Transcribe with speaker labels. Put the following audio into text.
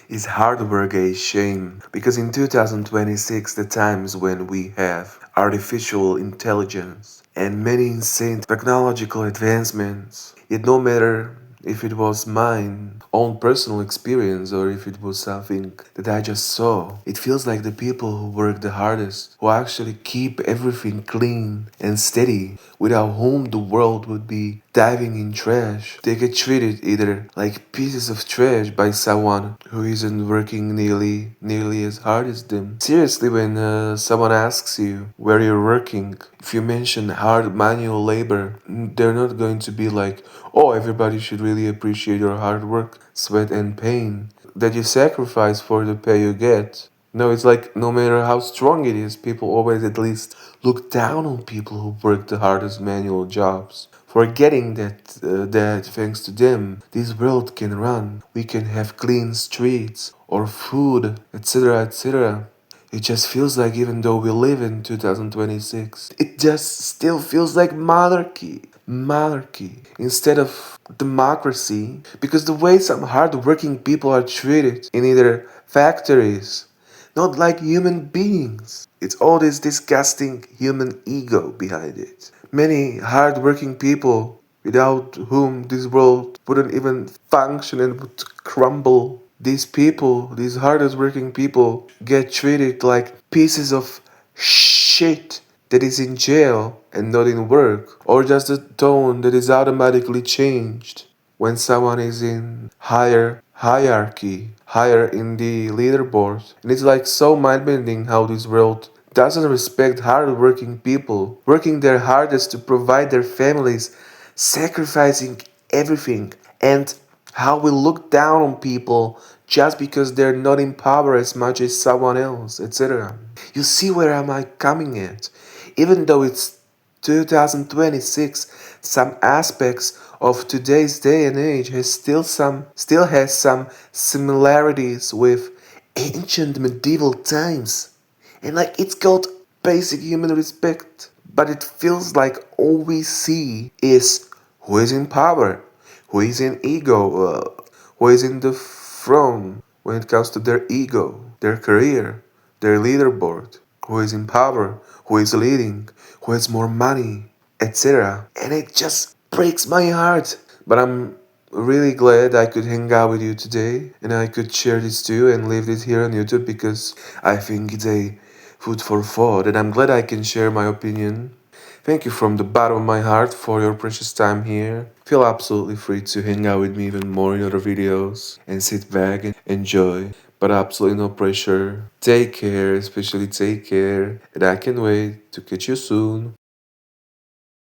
Speaker 1: Is hard work a shame? Because in 2026, the times when we have artificial intelligence and many insane technological advancements, yet no matter if it was mine own personal experience or if it was something that I just saw, it feels like the people who work the hardest, who actually keep everything clean and steady, without whom the world would be diving in trash, they get treated either like pieces of trash by someone who isn't working nearly as hard as them. Seriously, when someone asks you where you're working, if you mention hard manual labor, they're not going to be like, oh, everybody should really appreciate your hard work, sweat and pain that you sacrifice for the pay you get. No, it's like no matter how strong it is, people always at least look down on people who work the hardest manual jobs, forgetting that thanks to them, this world can run. We can have clean streets or food, etc., etc. It just feels like even though we live in 2026, it just still feels like monarchy. Monarchy instead of democracy, because the way some hardworking people are treated in either factories, not like human beings. It's all this disgusting human ego behind it. Many hardworking people without whom this world wouldn't even function and would crumble. These people, these hardest working people, get treated like pieces of shit that is in jail and not in work, or just a tone that is automatically changed when someone is in higher hierarchy, higher in the leaderboard. And it's like so mind-bending how this world doesn't respect hard-working people, working their hardest to provide their families, sacrificing everything, and how we look down on people just because they're not in power as much as someone else, etc. You see where am I coming at? Even though it's 2026, some aspects of today's day and age still has some similarities with ancient medieval times. And like it's called basic human respect. But it feels like all we see is who is in power, who is in ego, who is in the throne when it comes to their ego, their career, their leaderboard, who is in power, who is leading, who has more money, etc. And it just breaks my heart. But I'm really glad I could hang out with you today and I could share this too and leave it here on YouTube because I think it's a food for thought and I'm glad I can share my opinion. Thank you from the bottom of my heart for your precious time here. Feel absolutely free to hang out with me even more in other videos and sit back and enjoy. But absolutely no pressure. Take care, especially take care. And I can't wait to catch you soon.